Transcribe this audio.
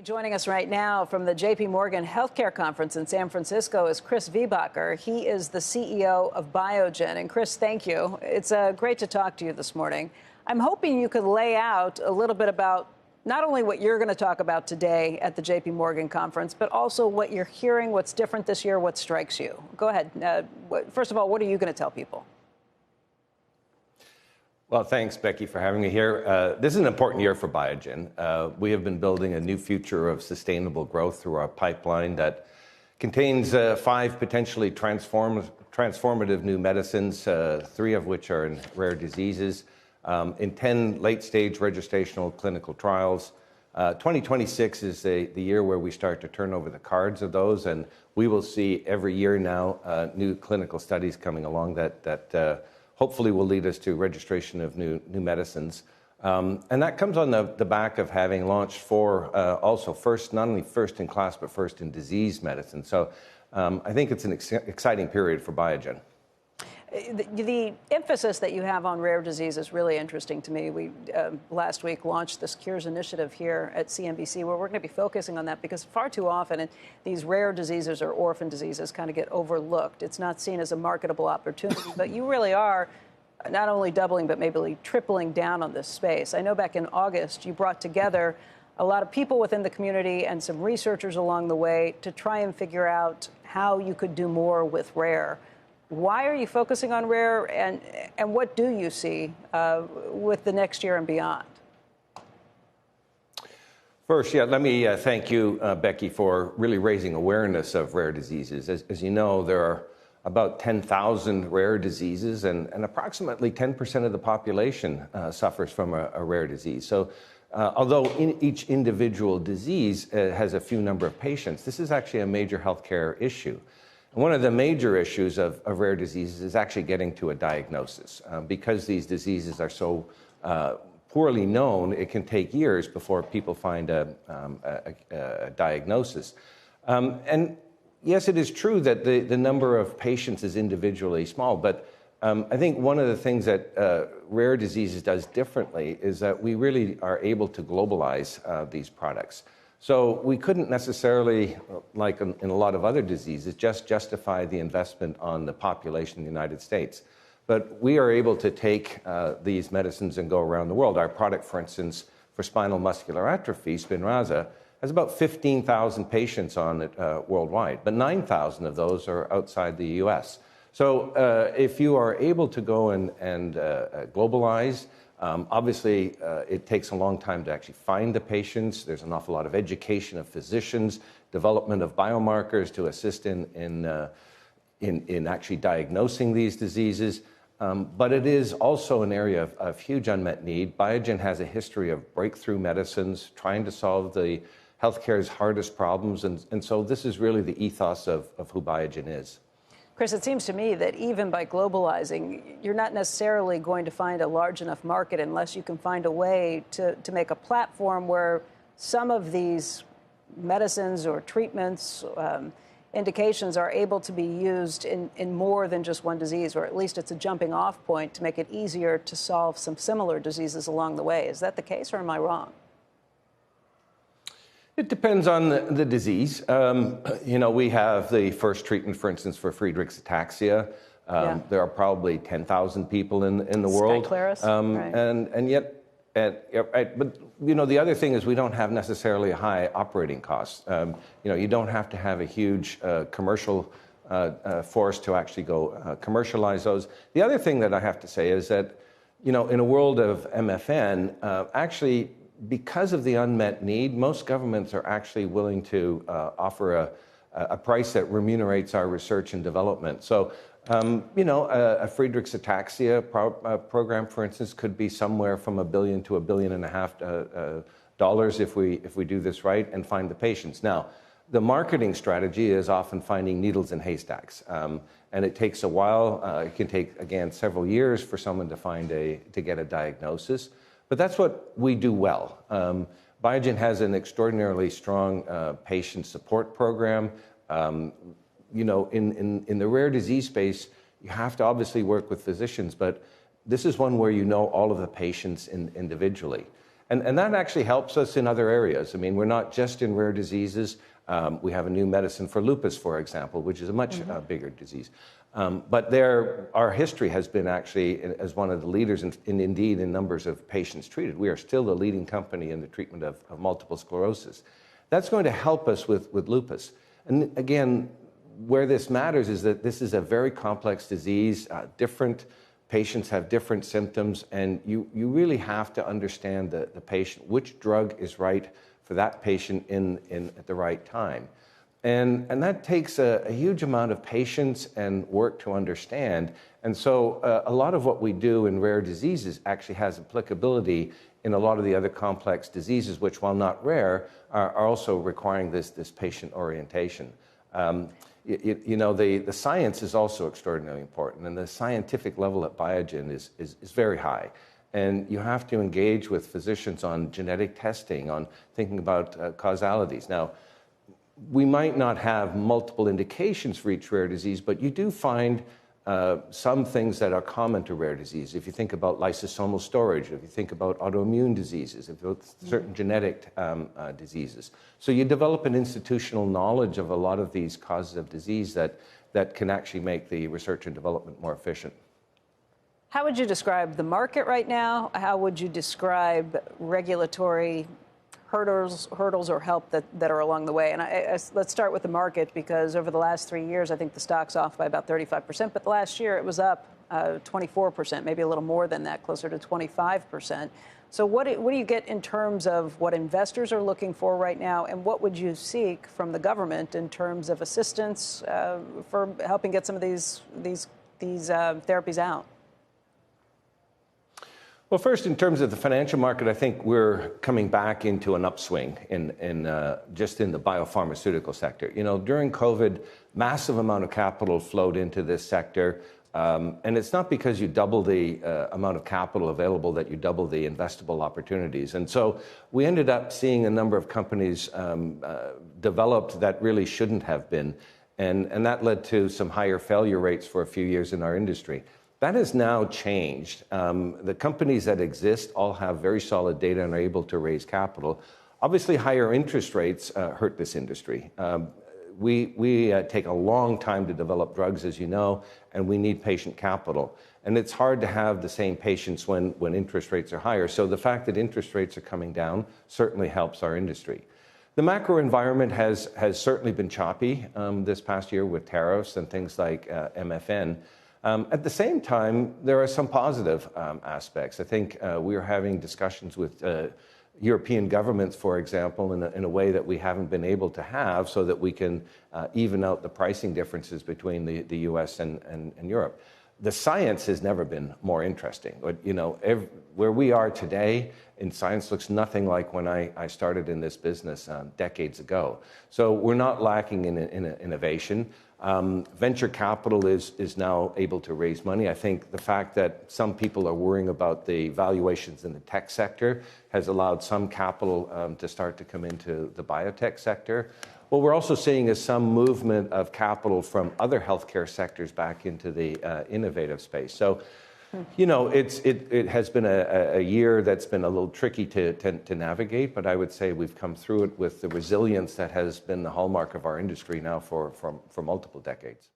Joining us right now from the J.P. Morgan Healthcare Conference in San Francisco is Chris Viehbacher. He is the CEO of Biogen. And Chris, thank you. It's great to talk to you this morning. I'm hoping you could lay out a little bit about not only what you're going to talk about today at the J.P. Morgan conference, but also what you're hearing, what's different this year, what strikes you. Go ahead. First of all, what are you going to tell people? Well, thanks, Becky, for having me here. This is an important year for Biogen. We have been building a new future of sustainable growth through our pipeline that contains 5 potentially transformative new medicines, 3 of which are in rare diseases, in 10 late-stage registrational clinical trials. 2026 is the year where we start to turn over the cards of those, and we will see every year now new clinical studies coming along that hopefully will lead us to registration of new medicines. And that comes on the back of having launched 4 also not only first in class, but first in disease medicine. So I think it's an exciting period for Biogen. The emphasis that you have on rare disease is really interesting to me. We last week launched this Cures initiative here at CNBC, where we're going to be focusing on that because far too often these rare diseases or orphan diseases kind of get overlooked. It's not seen as a marketable opportunity, but you really are not only doubling, but maybe tripling down on this space. I know back in August, you brought together a lot of people within the community and some researchers along the way to try and figure out how you could do more with rare. Why are you focusing on rare, and what do you see with the next year and beyond? First, let me thank you, Becky, for really raising awareness of rare diseases. As you know, there are about 10,000 rare diseases, and approximately 10% of the population suffers from a rare disease. So although each individual disease has a few number of patients, this is actually a major healthcare issue. One of the major issues of rare diseases is actually getting to a diagnosis. Because these diseases are so poorly known, it can take years before people find a diagnosis. And yes, it is true that the number of patients is individually small, but I think one of the things that rare diseases does differently is that we really are able to globalize these products. So we couldn't necessarily, like in a lot of other diseases, just justify the investment on the population in the United States. But we are able to take these medicines and go around the world. Our product, for instance, for spinal muscular atrophy, Spinraza, has about 15,000 patients on it worldwide, but 9,000 of those are outside the U.S. So if you are able to go and globalize, obviously, it takes a long time to actually find the patients. There's an awful lot of education of physicians, development of biomarkers to assist in actually diagnosing these diseases. But it is also an area of huge unmet need. Biogen has a history of breakthrough medicines, trying to solve the healthcare's hardest problems. And so this is really the ethos of who Biogen is. Chris, it seems to me that even by globalizing, you're not necessarily going to find a large enough market unless you can find a way to make a platform where some of these medicines or treatments, indications are able to be used in more than just one disease, or at least it's a jumping off point to make it easier to solve some similar diseases along the way. Is that the case, or am I wrong? It depends on the disease. We have the first treatment, for instance, for Friedreich's ataxia. There are probably 10,000 people in the world. Skyclarys, right. And yet, but the other thing is we don't have necessarily a high operating cost. You don't have to have a huge commercial force to actually go commercialize those. The other thing that I have to say is that, in a world of MFN, actually, because of the unmet need, most governments are actually willing to offer a price that remunerates our research and development. So, a Friedreich's ataxia program, for instance, could be somewhere from $1 billion to $1.5 billion if we do this right and find the patients. Now, the marketing strategy is often finding needles in haystacks, and it takes a while. It can take, again, several years for someone to get a diagnosis. But that's what we do well. Biogen has an extraordinarily strong patient support program. In the rare disease space, you have to obviously work with physicians, but this is one where you know all of the patients individually. And that actually helps us in other areas. I mean, we're not just in rare diseases. We have a new medicine for lupus, for example, which is a much bigger disease. But our history has been actually as one of the leaders indeed in numbers of patients treated. We are still the leading company in the treatment of multiple sclerosis. That's going to help us with lupus. And again, where this matters is that this is a very complex disease. Different patients have different symptoms, and you really have to understand the patient, which drug is right for that patient at the right time. And that takes a huge amount of patience and work to understand. And so a lot of what we do in rare diseases actually has applicability in a lot of the other complex diseases, which, while not rare, are also requiring this patient orientation. The science is also extraordinarily important, and the scientific level at Biogen is very high. And you have to engage with physicians on genetic testing, on thinking about causalities. Now, we might not have multiple indications for each rare disease, but you do find some things that are common to rare disease. If you think about lysosomal storage, if you think about autoimmune diseases, if you look at certain genetic diseases. So you develop an institutional knowledge of a lot of these causes of disease that can actually make the research and development more efficient. How would you describe the market right now? How would you describe regulatory hurdles or help that are along the way? And let's start with the market, because over the last 3 years, I think the stock's off by about 35%, but the last year it was up 24%, maybe a little more than that, closer to 25%. So what do you get in terms of what investors are looking for right now, and what would you seek from the government in terms of assistance for helping get some of these therapies out? Well, first, in terms of the financial market, I think we're coming back into an upswing just in the biopharmaceutical sector. You know, during COVID, massive amount of capital flowed into this sector. And it's not because you double the amount of capital available that you double the investable opportunities. And so we ended up seeing a number of companies developed that really shouldn't have been. And that led to some higher failure rates for a few years in our industry. That has now changed. The companies that exist all have very solid data and are able to raise capital. Obviously, higher interest rates hurt this industry. We take a long time to develop drugs, as you know, and we need patient capital. And it's hard to have the same patients when interest rates are higher. So the fact that interest rates are coming down certainly helps our industry. The macro environment has certainly been choppy this past year with tariffs and things like MFN. At the same time, there are some positive aspects. I think we are having discussions with European governments, for example, in a way that we haven't been able to have, so that we can even out the pricing differences between the US and Europe. The science has never been more interesting. But, you know, where we are today in science looks nothing like when I started in this business decades ago. So we're not lacking in innovation. Venture capital is now able to raise money. I think the fact that some people are worrying about the valuations in the tech sector has allowed some capital to start to come into the biotech sector. What we're also seeing is some movement of capital from other healthcare sectors back into the innovative space. So, you know, it has been a year that's been a little tricky to navigate, but I would say we've come through it with the resilience that has been the hallmark of our industry now for multiple decades.